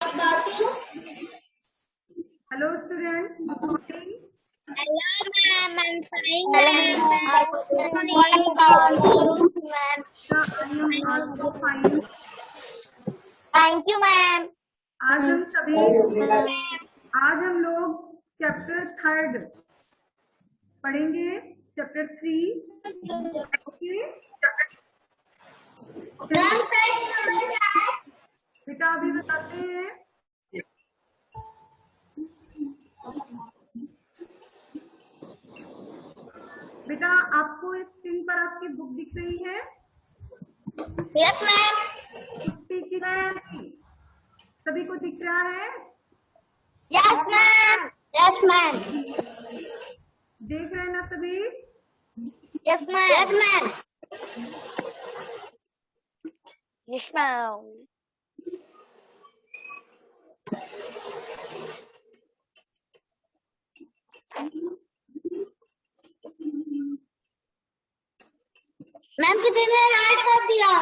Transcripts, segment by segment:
Hello students, good morning. Hello ma'am, I'm fine ma'am. I am also fine. Thank you ma'am. आज हम लोग chapter 3 पढ़ेंगे, chapter 3। Okay बेटा अभी बताते हैं। बेटा आपको स्क्रीन पर आपकी बुक दिख रही है? Yes ma'am. सभी को दिख रहा है? Yes ma'am. Yes ma'am. देख रहे हैं ना सभी? Yes ma'am. Yes ma'am. Yes ma'am. Ma'am किसी ने राइट कर दिया।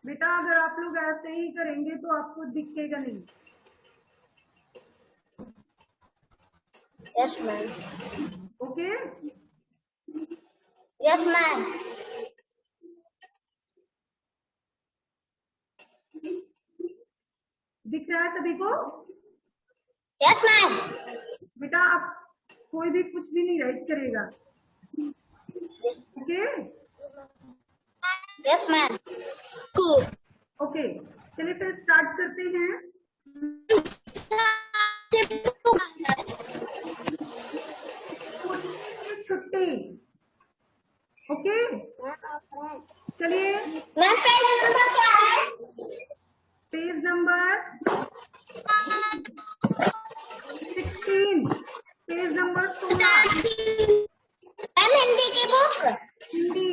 बेटा अगर आप लोग ऐसे ही करेंगे तो आपको दिखेगा नहीं। Yes ma'am. Okay Yes ma'am. दिख रहा है सभी को? Yes ma'am. बेटा आप कोई भी कुछ भी नहीं राइट करेगा। Okay Yes ma'am. Cool. Okay चलिए फिर स्टार्ट करते हैं। छुट्टी। ओके चलिए मैम पेज नंबर क्या है? Page number 16, page number 16 ma'am Hindi की book. Hindi.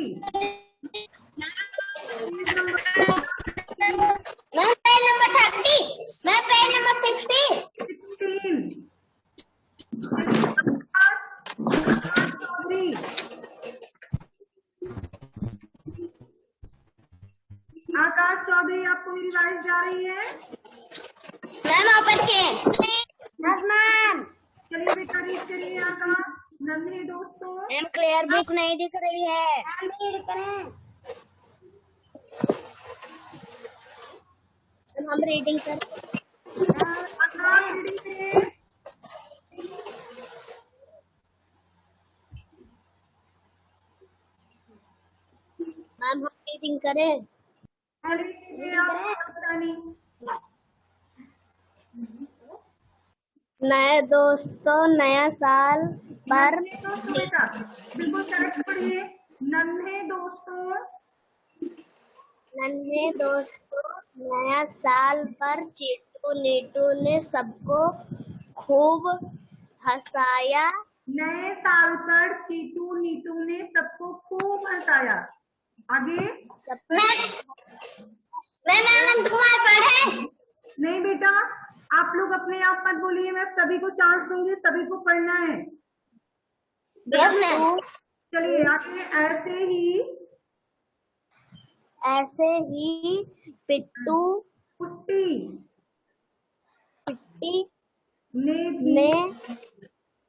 Page number ma'am page number 30। Ma'am page number 60। 16 Akash Chaudhary, आपको मेरी वॉइस जा रही है? मैम ओपन किए। Yes ma'am. चलिए बेटा रीड करिए आकाश। नन्हे दोस्तों। मैम क्लियर बुक नहीं दिख रही है। मैम रीड करें। हम रीडिंग कर। आकाश रीडिंग करिए। मैम हम रीडिंग करें। नए दोस्तों नया साल पर बेटा बिल्कुल करेक्ट पढ़िए। नन्हे दोस्तों नया साल पर चीटू नीटू ने सबको खूब हंसाया। नए साल पर चीटू नीटू ने सबको खूब हंसाया। आगे पढ़े। नहीं बेटा आप लोग अपने आप मत बोलिए, मैं सभी को चांस दूंगी, सभी को पढ़ना है। चलिए आगे। ऐसे ही पिट्टू पुट्टी ने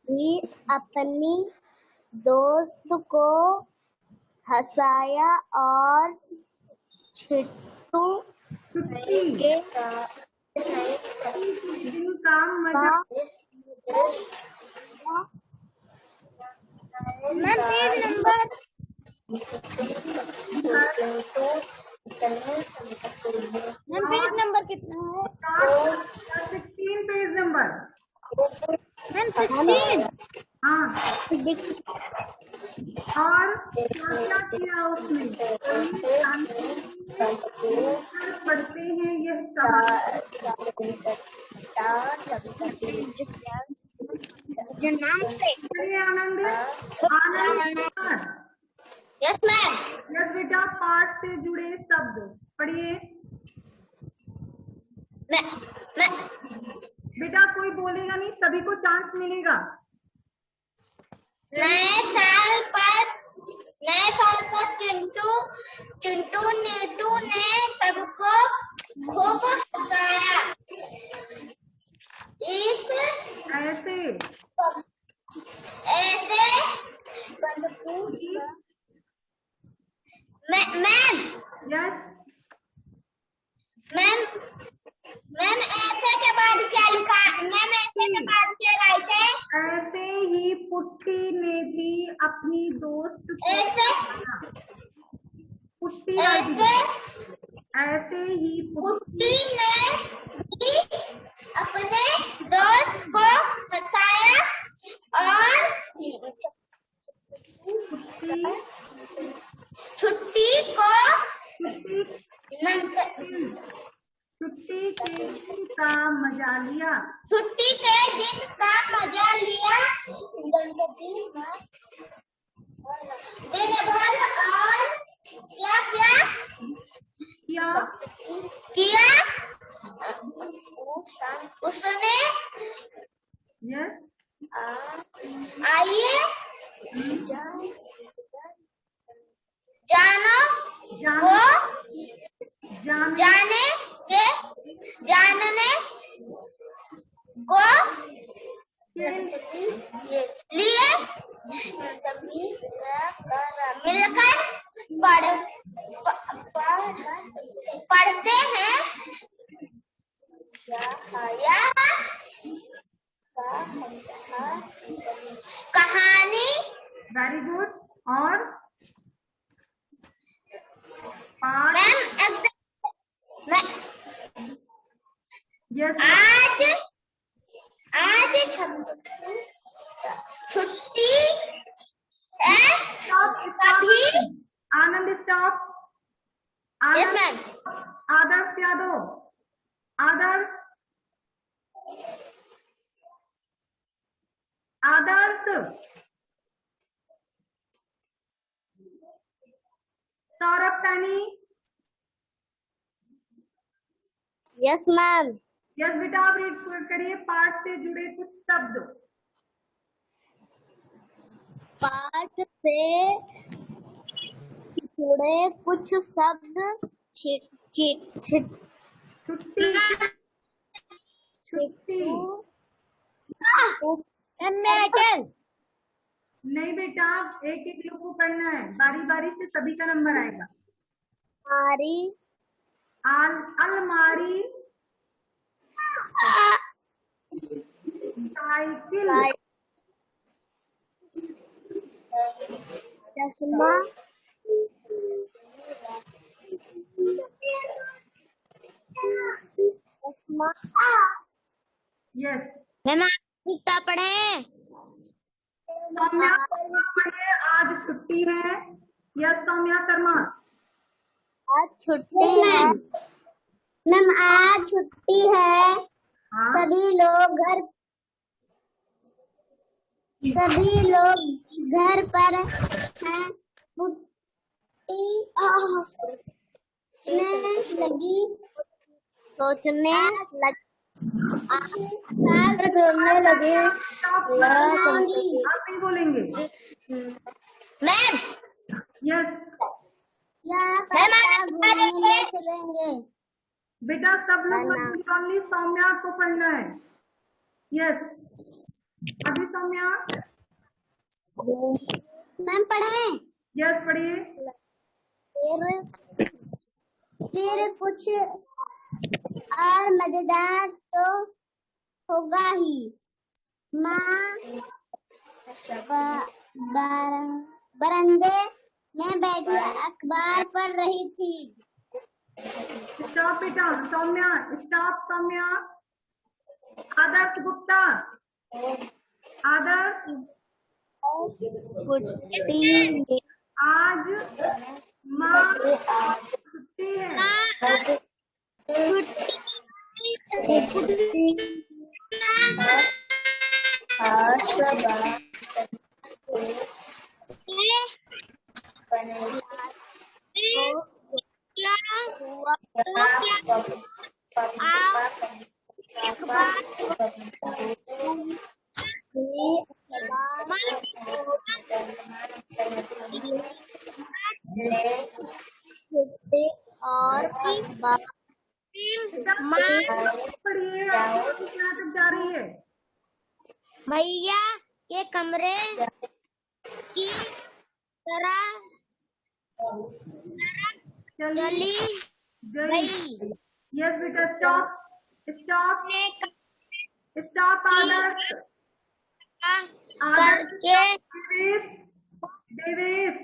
भी अपनी दोस्त को हंसाया और छिट्टू के का मजा। पेज नंबर पेज नंबर कितना है? 16 पेज नंबर। मैम 16। हाँ और क्या किया उसने? पढ़ते हैं यह जो नाम से आनंद यस मैम। यस बेटा पाठ से जुड़े शब्द पढ़िए। बेटा कोई बोलेगा नहीं, सभी को चांस मिलेगा। नए साल पर चिंटू नीटू ने सबको खूब हंसाया। ऐसे मैम यस मैम ऐसे के बाद क्या लिखा? मैम ऐसे के बाद क्या राइट है? ऐसे ही पुट्टी ने भी अपनी दोस्त को ऐसे पुट्टी ऐसे ही पुट्टी ने भी अपने दोस्त को हंसाया और छुट्टी के दिन का मजा लिया। दिन भर और क्या किया उसने। यस आइए जानने को लिए मिलकर पढ़ते हैं। कहानी वेरी गुड। और पाठ यस आज छुट्टी है सभी। Anand stop. Yes ma'am. Adarsh Yadav Adarsh Saurabh Taini. Yes ma'am. Yes बेटा आप रीड करिए पाठ से जुड़े कुछ शब्द। पाठ से जुड़े कुछ शब्द। छुट्टी नहीं बेटा, एक एक लोग को पढ़ना है, बारी बारी से सभी का नंबर आएगा। अलमारी साइकिल चश्मा यस मैम कितना पढ़े? सौम्या पढ़िए, आज छुट्टी है। यस सौम्या शर्मा। आज छुट्टी है मैम। आज छुट्टी है। हाँ सभी लोग घर पर हैं। सोचने लगे। आप नहीं बोलेंगे। मैम यस घूमने चलेंगे। बेटा सब लोग ओनली सौम्या को पढ़ना है। यस अभी सौम्या। मैम पढ़े? यस पढ़िए। फिर कुछ और मजेदार तो होगा ही। माँ बरामदे में बैठी अखबार पढ़ रही थी। स्टॉप बेटा सौम्या, स्टॉप सौम्या। आदर्श गुप्ता। आदर्श आज माँ छुट्टी है। बेटा पढ़िए, आपकी कहाँ तक जा रही है? भैया के कमरे की तरह चली गई। गई। यस बेटा, स्टॉप स्टॉप ने स्टॉप आदर्श आदर्श करके Devesh Devesh.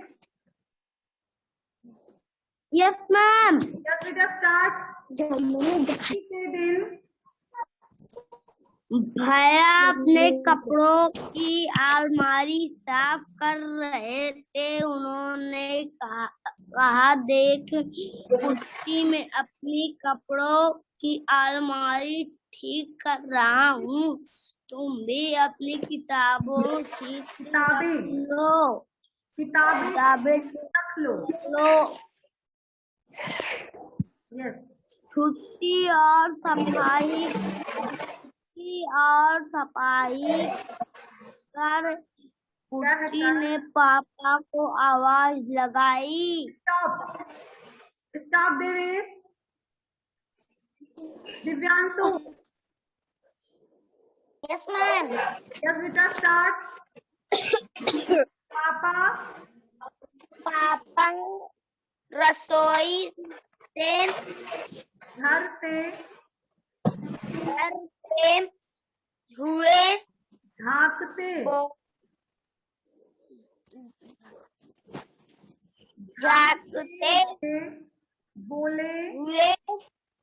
Yes ma'am. Yes बेटा, स्टार्ट। के दिन भैया अपने कपड़ों की अलमारी साफ कर रहे थे। उन्होंने कहा देख पुट्टी में अपनी कपड़ों की अलमारी ठीक कर रहा हूँ, तुम भी अपनी किताबों की किताबें रख लो। यस, छुट्टी और सफाई कर पुट्टी ने पापा को आवाज लगाई। Stop stop Devesh. Divyanshu. Yes ma'am. Yes बेटा, स्टार्ट। पापा रसोई से घर से हुए झांकते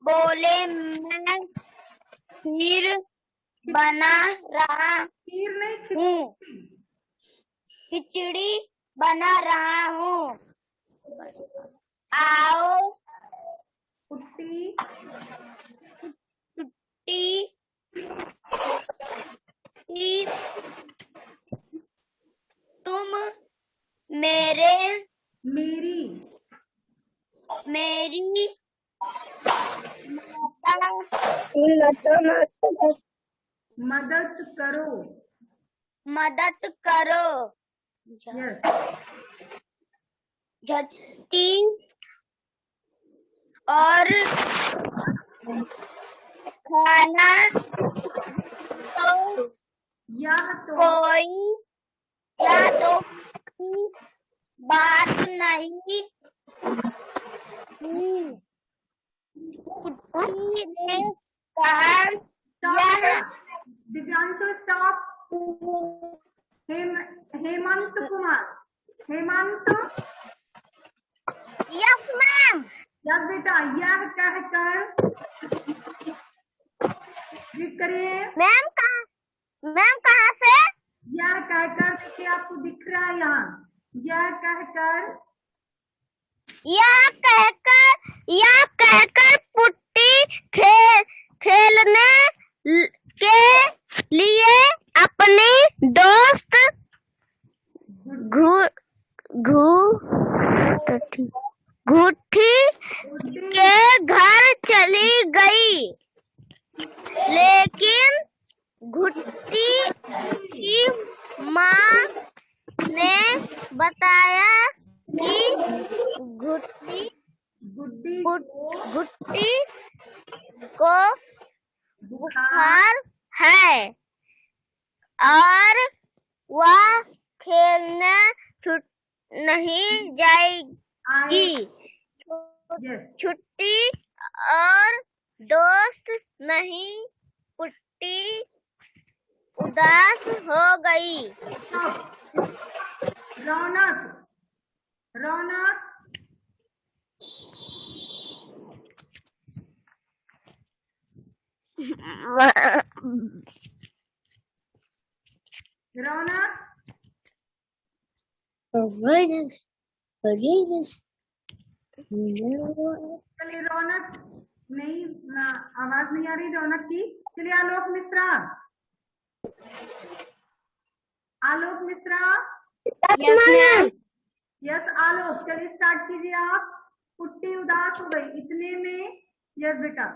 बोले मैं खीर बना रहा खीर नहीं हूँ, खिचड़ी बना रहा हूँ, आओ पुट्टी तुम मेरी मदद करो। यस, झटती और खाना तो यह तो कोई बात नहीं। कुट्टी ने कहा Divyanshu, stop. Hemant Kumar. Hemant. Yes ma'am. Yes बेटा, यह कहकर रीड करिए। मैम कहाँ से? यह कहकर, देखिए आपको दिख रहा है यहाँ, यह कहकर पुट्टी खेलने के लिए अपनी दोस्त घुट्टी के घर चली गई, लेकिन घुट्टी की माँ ने बताया कि घुट्टी को बुखार है और वह खेलने नहीं जाएगी। छुट्टी और दोस्त नहीं, पुट्टी उदास हो गई। रौनक चलिए, रौनक नहीं, आवाज नहीं आ रही रौनक की। चलिए, आलोक मिश्रा। यस आलोक, चलिए स्टार्ट कीजिए आप। पुट्टी उदास हो गई, इतने में। यस बेटा,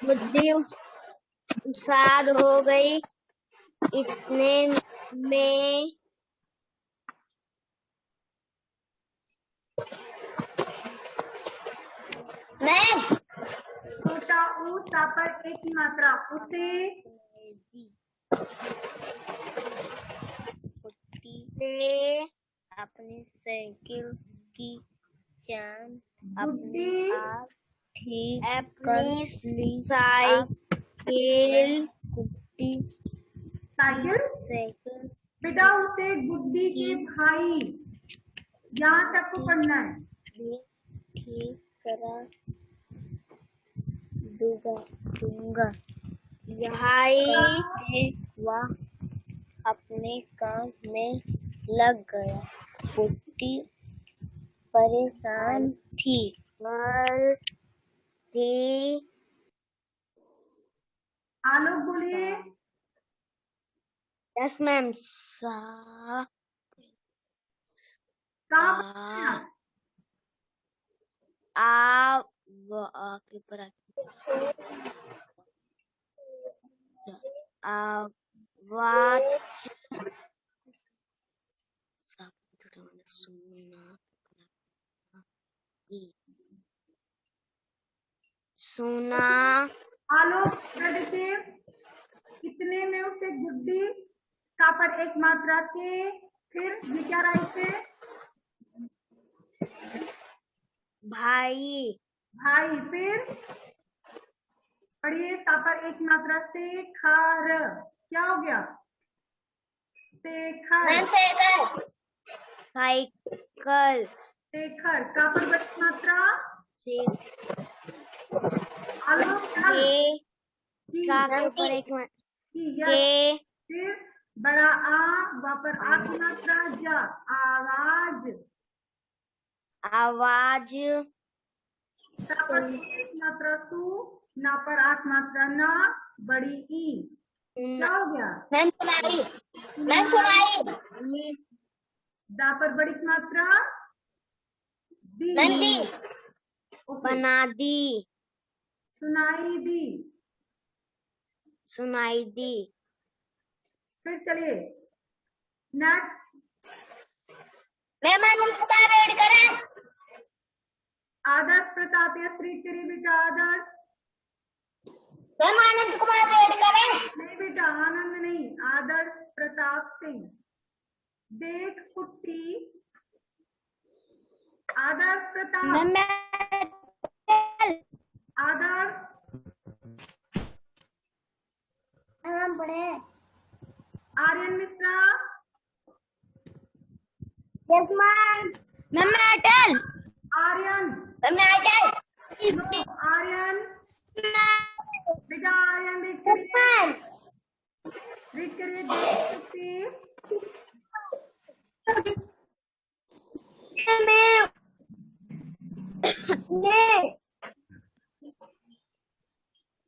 बुद्धि उसाद हो गई, इतने में मैम छोटा ऊ सा पर एक ही मात्रा उसे अपनी साइकिल की चैन अपने गुड्डी आप ठीक अपनी साइकिल गुड्डी साइकिल साइकिल बेटा उसे गुड्डी के भाई यहाँ तक को पढ़ना है। ठीक करा दूंगा भाई वह अपने काम में लग गया। गुड्डी परेशान थी आलोक बोलिए। यस मैम कहाँ पढ़ना है आप? सुना आलोक देखिए कितने में उसे गुड्डी का पर एक मात्रा के फिर ये क्या राइट है? भाई भाई फिर पढ़िए सा पर एक मात्रा से खार क्या हो गया? शेखर साइकिल शेखर का पर एक मात्रा से आलोक फिर बड़ा आ वहाँ पर आ की मात्रा जा आवाज सा पर एक मात्रा सु ना पर आठ मात्रा ना बड़ी ई क्या हो गया? दा पर बड़ी मात्रा दी बना दी सुनाई दी। फिर चलिए नेक्स्ट रेड करें आदर्श प्रताप या श्री तेरी बेटा आदर्श आनंद कुमार रेड करें नहीं बेटा आनंद नहीं आदर्श प्रताप सिंह। देख कुट्टी आदर्श प्रताप आदर्श आर्यन मिश्रा यस मैम आर्यन आर्यन बेटा आर्यन देख करिए देख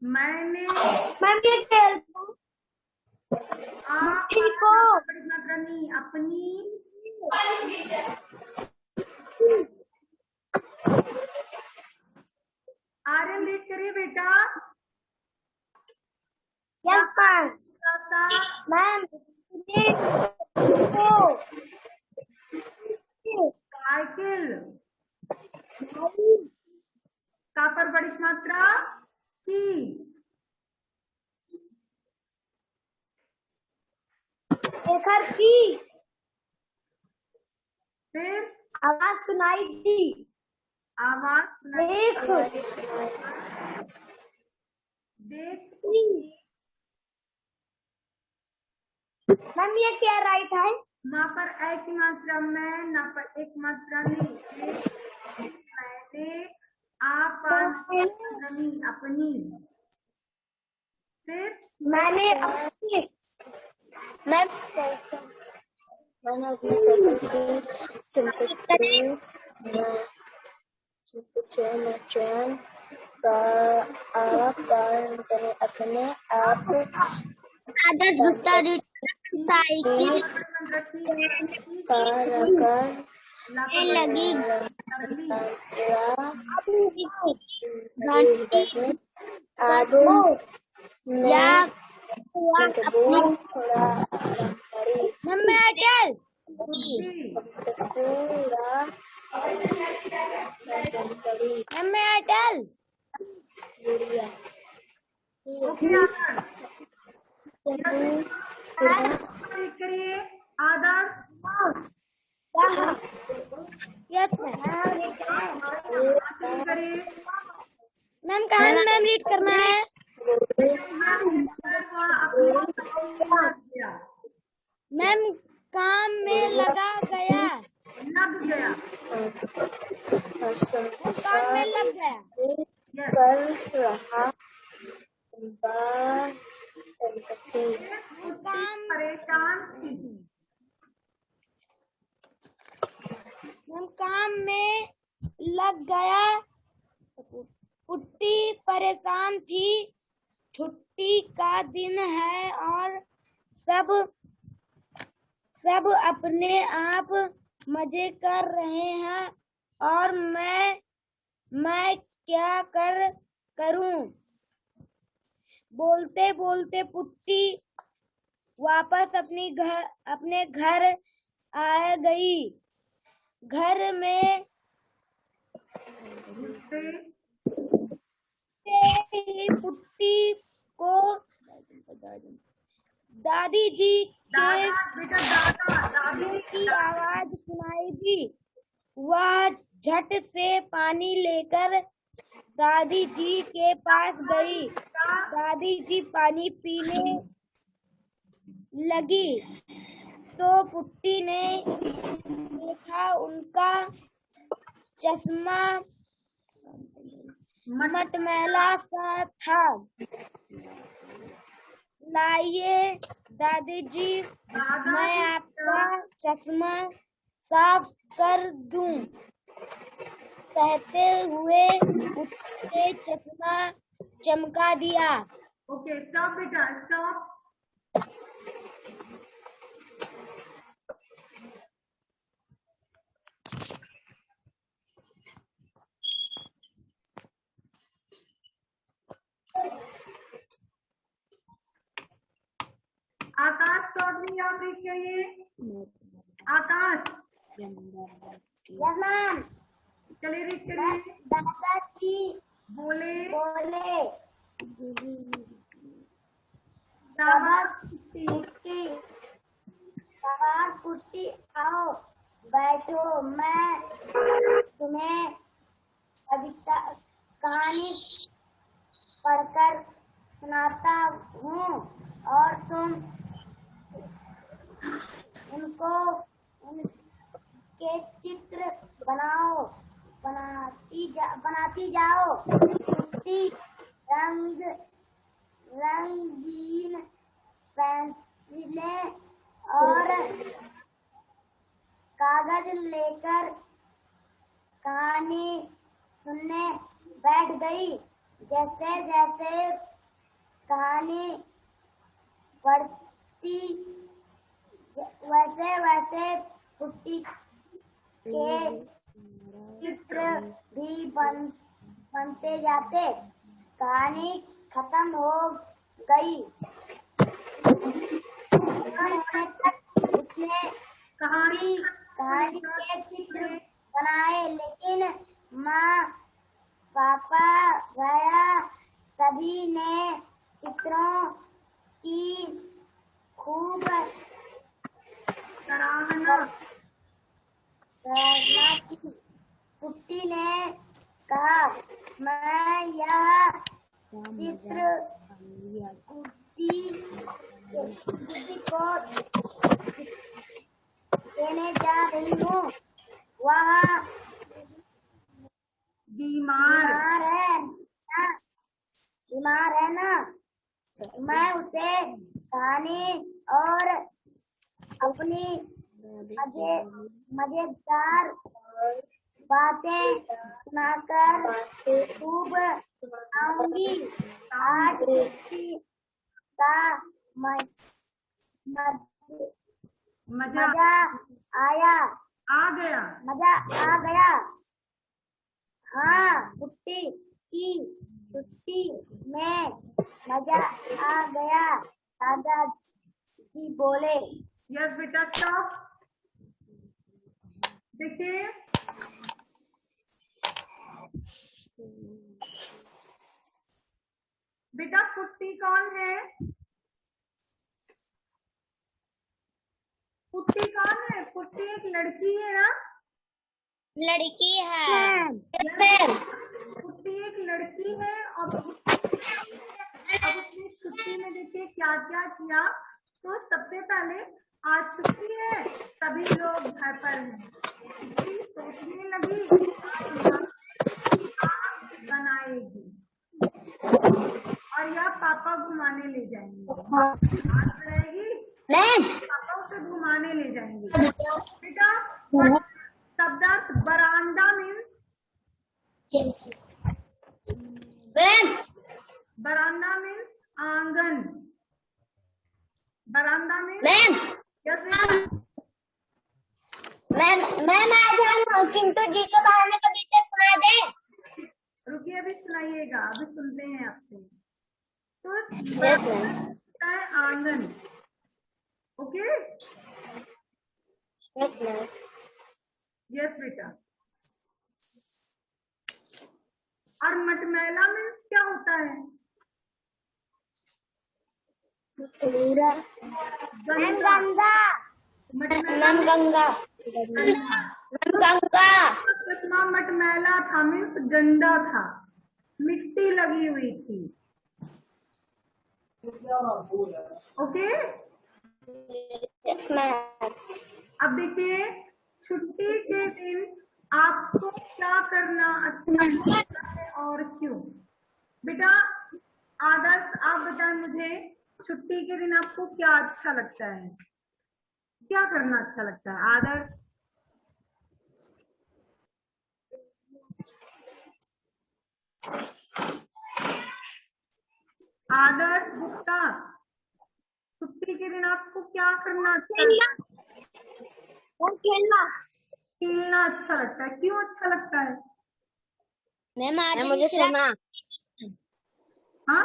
मैंने बड़ी मात्रा नहीं अपनी आर्यन रीड करिए बेटा। यस मैम साइकिल का पर बड़ी मात्रा की शेखर की फिर आवाज सुनाई दी आवाज देख मैम ये क्या राइट है? माँ पर एक मात्रा मैं ना पर एक मात्रा नहीं मैंने आप नहीं अपनी फिर मैंने अपनी अपने आप आदर्श गुप्ता साइकिल पर लगी घंटी मैम मैं एयरटेल। ओके आदर्श करिए। आदर्श यस मैम। करिए। मैम कहाँ मैम रीड करना है? मैम काम में लगा गया। लग गया। काम में लग गया। कर रहा काम परेशान थी। मैम काम में लग गया। पुट्टी परेशान थी। छुट्टी का दिन है और सब अपने आप मजे कर रहे हैं और मैं क्या करूं? बोलते बोलते पुट्टी वापस अपने घर आ गई। घर में ही पुट्टी को दादी जी की आवाज सुनाई दी। वह झट से पानी लेकर दादी जी के पास गई। दादी जी पानी पीने लगी तो पुट्टी ने देखा उनका चश्मा मटमैला सा था। लाइए दादी जी, मैं आपका चश्मा साफ कर दूं। कहते हुए उसने चश्मा चमका दिया। ओके स्टॉप बेटा स्टॉप। आकाश चौधरी आप रीड करिए। आकाश यस मैम। चलिए रीड करिए। दादाजी बोले शाबाश पुट्टी आओ बैठो, मैं तुम्हें कविता कहानी पढ़कर सुनाता हूँ और तुम उनके चित्र बनाती जाओ। पुट्टी रंगीन पेंसिलें और कागज लेकर कहानी सुनने बैठ गई। जैसे जैसे कहानी बढ़ती वैसे वैसे पुट्टी के चित्र भी बनते जाते। कहानी खत्म हो गई। उसने कहानी के चित्र बनाए, लेकिन माँ पापा गया सभी ने चित्रों की खूब सराहना की। पुट्टी ने कहा, मैं यह चित्र गुड्डी को देने जा रही हूँ। वह बीमार है ना। मैं उसे कहानी और अपनी मजेदार बातें सुनाकर खूब आऊंगी। आज पुट्टी का मजा आ गया। हाँ, पुट्टी की छुट्टी में मजा आ गया, दादाजी बोले। यस बेटा स्टॉप। देखिए बेटा कुट्टी कौन है? कुट्टी कौन है? कुट्टी एक लड़की है ना? लड़की है। कुट्टी एक लड़की है और अब उसने छुट्टी में देखिए क्या क्या किया। तो सबसे पहले आज छुट्टी है, सभी लोग घर पर हैं। कुट्टी सोचने लगी बनाएगी और यह पापा घुमाने ले जाएंगे। आज बनाएगी, पापा उसे घुमाने ले जाएंगे। बेटा शब्दार्थ बरामदा मीन्स, बरामदा मीन्स आंगन। बरामदा मीन्स चिंटू जी के बारे में कविता सुना दे। रुकिए अभी सुनाइएगा, अभी सुनते हैं आपसे। तो है आंगन। ओके यस बेटा। और मटमैला मीन्स क्या होता है? गंगा। मटमैला चश्मा मटमैला था मीन्स गंदा था, मिट्टी लगी हुई थी। ओके अब देखिए छुट्टी के दिन आपको क्या करना अच्छा लगता है और क्यों? बेटा आदर्श आप बताएं मुझे, छुट्टी के दिन आपको क्या अच्छा लगता है, क्या करना अच्छा लगता है? आदर्श आदर्श गुप्ता, छुट्टी के दिन आपको क्या करना अच्छा लगता है? खेलना अच्छा लगता है। क्यों अच्छा लगता है? मैम मुझे सुना। हाँ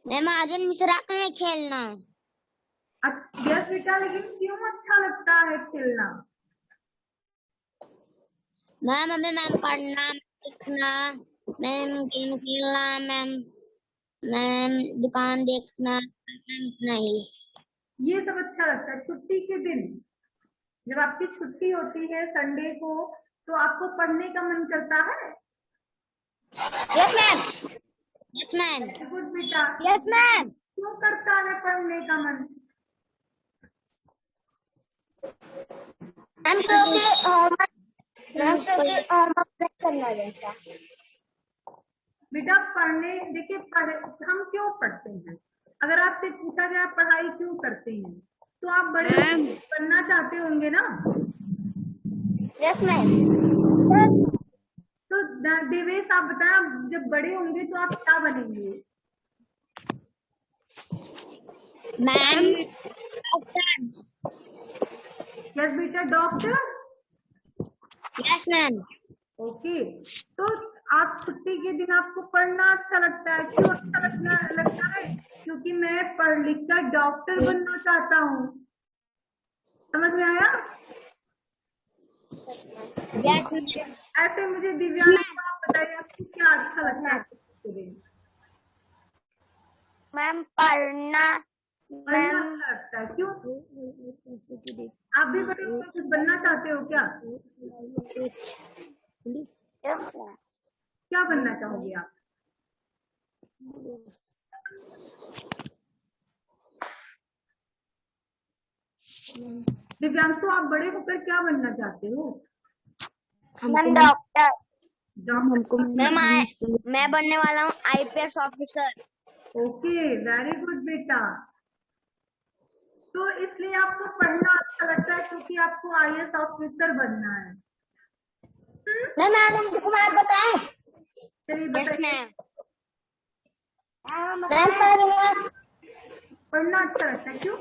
मैम महाजन मिश्रा का है खेलना। यस बेटा, लेकिन क्यों अच्छा लगता है खेलना? मैम हमें मैम पढ़ना, लिखना, मैम गेम खेलना, मैम दुकान देखना, मैम नहीं ये सब अच्छा लगता है छुट्टी के दिन। जब आपकी छुट्टी होती है संडे को तो आपको पढ़ने का मन करता है? Yes ma'am. Yes ma'am. Good बेटा। Yes ma'am. क्यों करता है पढ़ने का मन? मैम क्योंकि होमवर्क करना रहता। बेटा पढ़ने देखिए हम क्यों पढ़ते हैं? अगर आपसे पूछा जाए पढ़ाई क्यों करते हैं तो आप बड़े बनना चाहते होंगे ना? Yes ma'am. तो देवेश आप बताएं, जब बड़े होंगे तो आप क्या बनेंगे? मैम यस बेटा डॉक्टर। Yes ma'am. ओके तो आप छुट्टी के दिन आपको पढ़ना अच्छा लगता है। क्यों अच्छा लगता है? क्योंकि मैं पढ़ लिख कर डॉक्टर बनना चाहता हूँ। समझ में आया? ऐसे मुझे दिव्यांग आप बताइए आपको क्या अच्छा लगता है? मैम पढ़ना अच्छा लगता है। क्यों? आप भी बड़े होकर कुछ बनना चाहते हो क्या? क्या बनना चाहोगे आप? दिव्यांशु आप बड़े होकर क्या बनना चाहते हो? Ma'am doctor. डॉक्टर। मैं बनने वाला हूँ IPS officer. Okay very good बेटा। तो इसलिए आपको पढ़ना अच्छा लगता है क्योंकि आपको IAS ऑफिसर बनना है। मैम आनंद कुमार बताएं। चलिए बताइए। पढ़ना अच्छा लगता है। क्यों?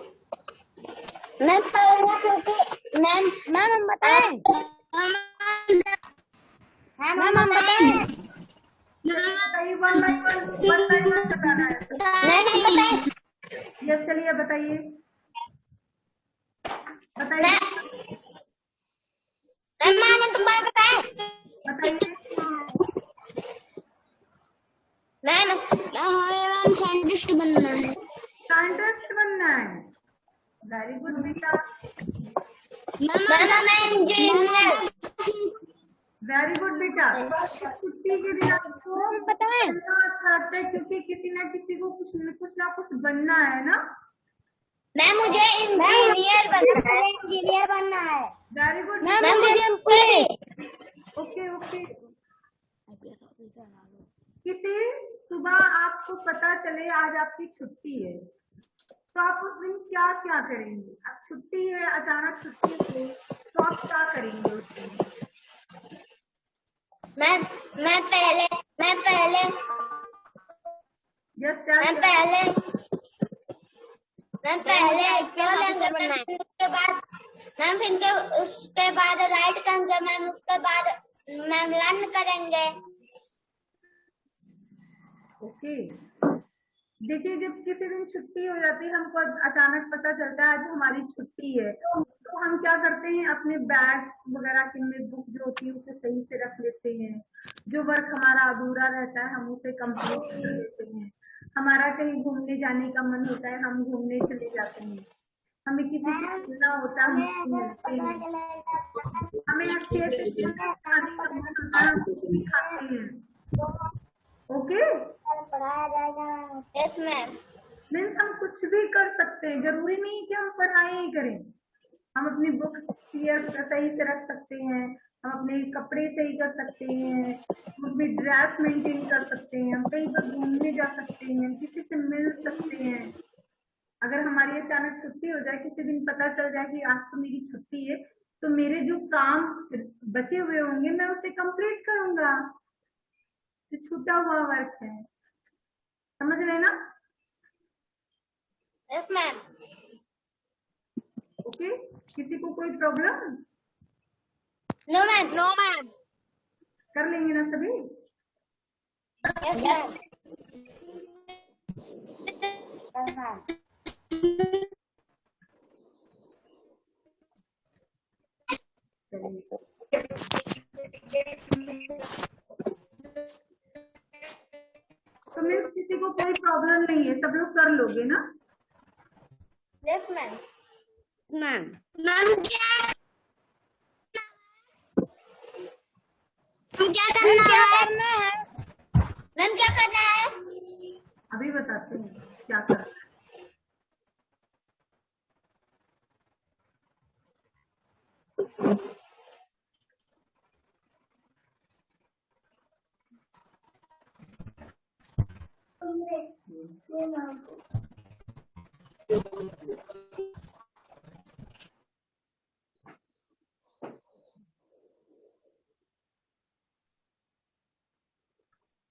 मैम पढ़ना क्योंकि मैम हम बताएं। मैम हम बताएं। बताइए वन बाय वन बताना है। यस चलिए बताइए बताइए मैम आनंद कुमार बताएं। बताइए। मैम हमें साइंटिस्ट बनना है। साइंटिस्ट बनना है, वेरी गुड बेटा, मैम हमें इंजीनियर। वेरी गुड बेटा। छुट्टी के दिन आपको पता है पढ़ना अच्छा लगता है क्योंकि किसी न किसी को कुछ ना कुछ बनना है ना। मैम मुझे इंजीनियर बनना है। Very good. मैम मुझे ओके ओके। किसी सुबह आपको पता चले आज आपकी छुट्टी है, तो आप उस दिन क्या क्या करेंगे? अब छुट्टी है, अचानक छुट्टी हो तो आप क्या करेंगे उस दिन? मैं पहले जस्ट उसके बाद राइट करेंगे मैम, उसके बाद मैम रन करेंगे। ओके। देखिए, जब किसी दिन छुट्टी हो जाती है, हमको अचानक पता चलता है आज हमारी छुट्टी है, तो हम क्या करते हैं, अपने बैग्स वगैरह में बुक जो होती है उसे सही से रख लेते हैं। जो वर्क हमारा अधूरा रहता है हम उसे कंप्लीट कर लेते हैं। हमारा कहीं घूमने जाने का मन होता है, हम घूमने चले जाते हैं। हमें किसी से मिलना होता है, हम मिलते हैं। हमें अच्छे अच्छे खाने का मन होता है, हम खाते हैं। ओके। पढ़ाया जाएगा। Yes ma'am. मीन्स हम कुछ भी कर सकते हैं, जरूरी नहीं कि हम पढ़ाई ही करें। हम अपनी बुक्स क्लियर सही से रख सकते हैं, हम अपने कपड़े सही कर सकते हैं, हम अपनी ड्रेस मेंटेन कर सकते हैं, हम कहीं पर घूमने जा सकते हैं, हम किसी से मिल सकते हैं। अगर हमारी अचानक छुट्टी हो जाए, किसी दिन पता चल जाए कि आज तो मेरी छुट्टी है, तो मेरे जो काम बचे हुए होंगे मैं उसे कंप्लीट करूंगा। जो छूटा हुआ वर्क है, समझ रहे ना? Yes ma'am. ओके। किसी को कोई प्रॉब्लम? No ma'am. कर लेंगे ना सभी? Yes ma'am. तो मीन्स किसी को कोई प्रॉब्लम नहीं है, सब लोग कर लोगे ना? Yes ma'am. मैम क्या करना है? मैम क्या करना है? अभी बताते हैं क्या करना है।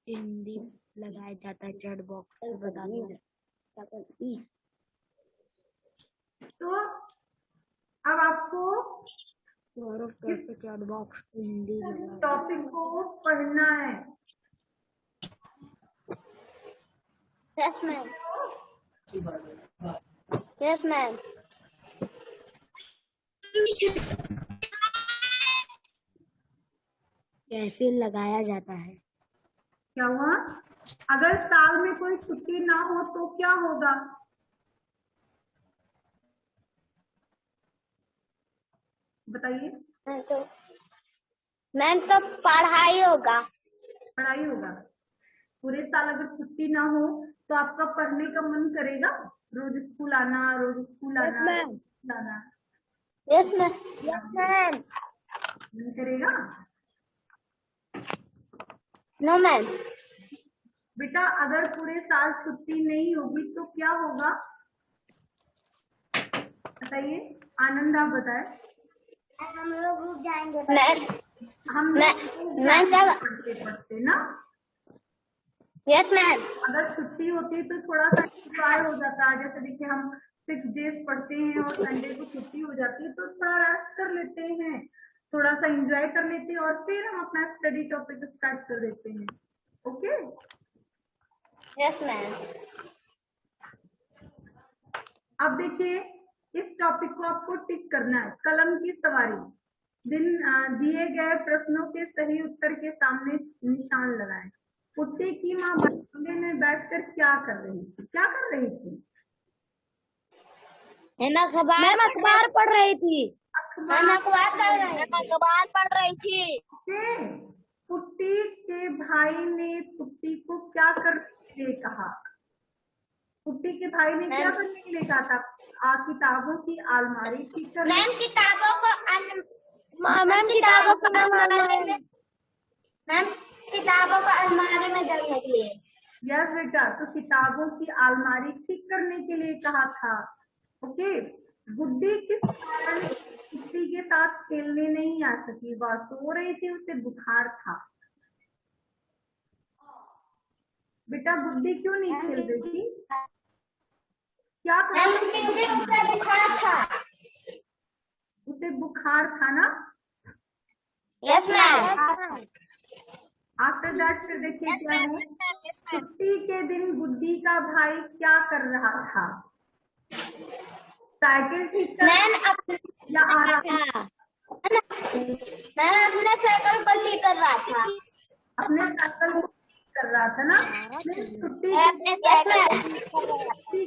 हिंदी लगाया जाता है चैट बॉक्स पे, बता दो। तो अब आपको कैसे चैट बॉक्स पे हिंदी टॉपिक को पढ़ना है। Yes ma'am. Yes ma'am. कैसे लगाया जाता है? क्या हुआ? अगर साल में कोई छुट्टी ना हो तो क्या होगा? बताइए। मैम तो पढ़ाई होगा। पढ़ाई होगा। पूरे साल अगर छुट्टी ना हो तो आपका पढ़ने का मन करेगा? रोज स्कूल आना, रोज स्कूल आना, आना। Yes ma'am. Yes ma'am. मन करेगा? No ma'am. बेटा, अगर पूरे साल छुट्टी नहीं होगी तो क्या होगा? बताइए, आनंद आप बताए। हम लोग रुक जाएंगे। हम पढ़ते पढ़ते ना। Yes ma'am. अगर छुट्टी होती तो थोड़ा सा एंजॉय हो जाता। जैसे देखिए, हम 6 डेज पढ़ते हैं और संडे को छुट्टी हो जाती है तो थोड़ा रेस्ट कर लेते हैं, थोड़ा सा एंजॉय कर लेते हैं और फिर हम अपना स्टडी टॉपिक स्टार्ट कर देते हैं। ओके। Yes ma'am. अब देखिए, इस टॉपिक को आपको टिक करना है। कलम की सवारी। दिए गए प्रश्नों के सही उत्तर के सामने निशान लगाएं। पुट्टी की माँ बरामदे में बैठकर क्या कर रही थी? क्या कर रही थी? मैम अखबार पढ़ रही थी। अखबार पढ़ रही थी। से पुट्टी के भाई ने पुट्टी को क्या करने के लिए कहा? पुट्टी के भाई ने क्या करने के लिए कहा था? किताबों की अलमारी ठीक कर मैम किताबों को अलमारी में डालने के लिए। यस बेटा, तो किताबों की अलमारी ठीक करने के लिए कहा था। ओके, गुड्डी किस कारण पुट्टी के साथ खेलने नहीं आ सकी? वह सो रही थी, उसे बुखार था। बेटा गुड्डी क्यों नहीं खेल रही थी? क्या उसे बुखार था ना? Yes ma'am. आफ्टर दैट फिर देखिए क्या है। छुट्टी के दिन गुड्डी का भाई क्या कर रहा था? साइकिल ठीक कर या आ रहा था? मैं अपने साइकिल को ठीक कर रहा था। अपने साइकिल को ठीक कर रहा था ना? छुट्टी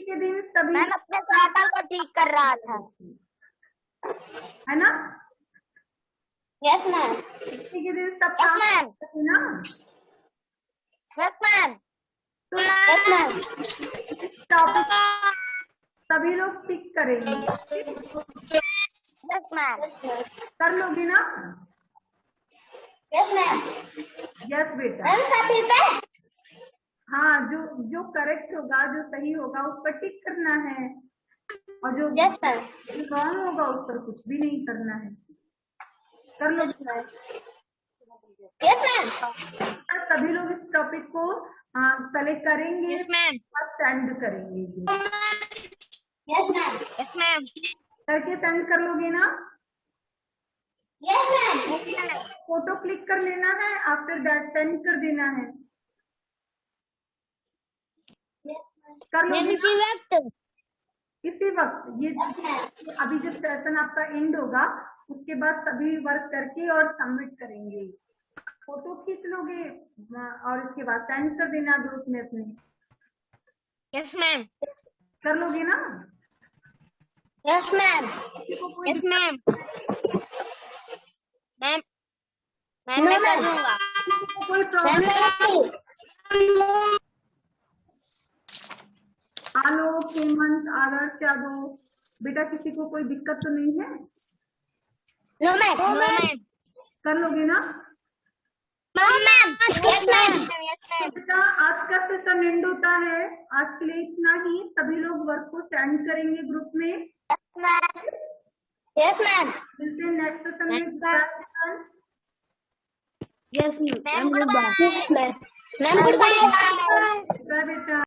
के दिन सभी अपने साइकिल को ठीक कर रहा था, है ना? Yes ma'am. छुट्टी के दिन सब काम करते थे ना? Yes ma'am. तो यस मैम। टॉपिक सभी लोग टिक करेंगे। Yes ma'am. कर लोगे ना? Yes ma'am. यस बेटा। हाँ, जो करेक्ट होगा, जो सही होगा उस पर टिक करना है, और जो रॉन्ग होगा उस पर कुछ भी नहीं करना है। कर लो। Yes ma'am. सभी लोग इस टॉपिक को पहले करेंगे, यस मैम। और सेंड करेंगे। Yes ma'am. Yes ma'am. करके सेंड कर लोगे ना? Yes ma'am. फोटो क्लिक कर लेना है, आफ्टर दैट सेंड कर देना है। कर लोगे ना? इसी वक्त ये अभी जब सेशन आपका एंड होगा उसके बाद सभी वर्क करके और सबमिट करेंगे। फोटो खींच लोगे और इसके बाद सेंड कर देना ग्रुप में अपने। Yes ma'am. कर लोगे ना? Yes ma'am. Yes ma'am. Ma'am मैं कर लूंगा। कोई प्रॉब्लम? आलोक, हेमंत, आदर्श, यादव, बेटा किसी को कोई दिक्कत तो नहीं है? No ma'am. कर लोगे ना? Yes ma'am. बेटा आज का सेशन एंड होता है, आज के लिए इतना ही। सभी लोग वर्क को सेंड करेंगे ग्रुप में। Yes ma'am. मिलते हैं नेक्स्ट सेशन में। Yes ma'am. Good bye. Ma'am good bye. Bye बेटा।